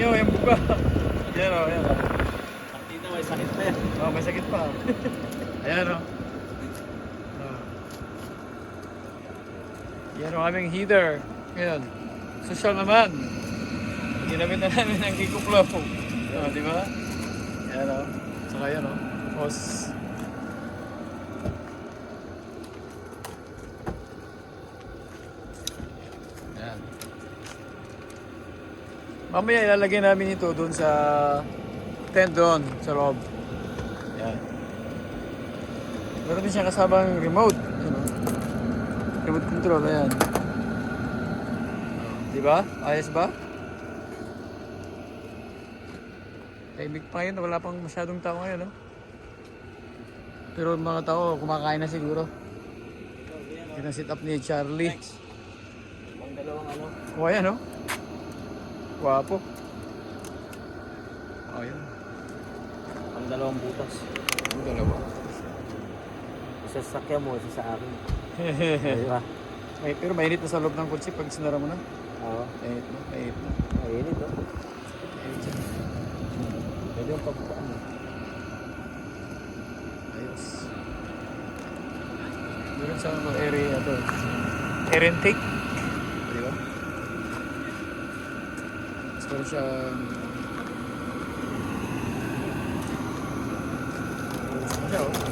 nyo, yung buka. Yan o, yan o. Dito may sakit pa yan. Oh, may sakit pa. Ayan o. Yan o aming heater. Ngayon, social naman. Ginamit na namin ng kikuklaw. Di ba? Yan o. Saka yan o. Hose. Yan. Mamaya ilalagay namin ito doon sa tent doon, sa loob. Yan. Meron din siya kasabang remote. Yan o. Remote control, ayan. Di ba? Ayos ba? Tahimik pa ngayon, wala pang masyadong tao ngayon, no? Pero mga tao, kumakain na siguro. Pinasit up ni Charlie. Ang dalawang ano. O, ayan, no? Wapo. O, ayan. Ang dalawang butas. Ang dalawa. Isa sa sakya mo, isa sa akin. Di ba? Pero mainit na sa loob ng kutsi pag sinara mo na. Oo. Mainit na, mainit na. Ayun ito. Mainit siya. Pwede yung pagpaan mo. Ayos. Meron sa mga area ito. Air intake. Di ba? Tapos meron siyang... Ano siya, oh?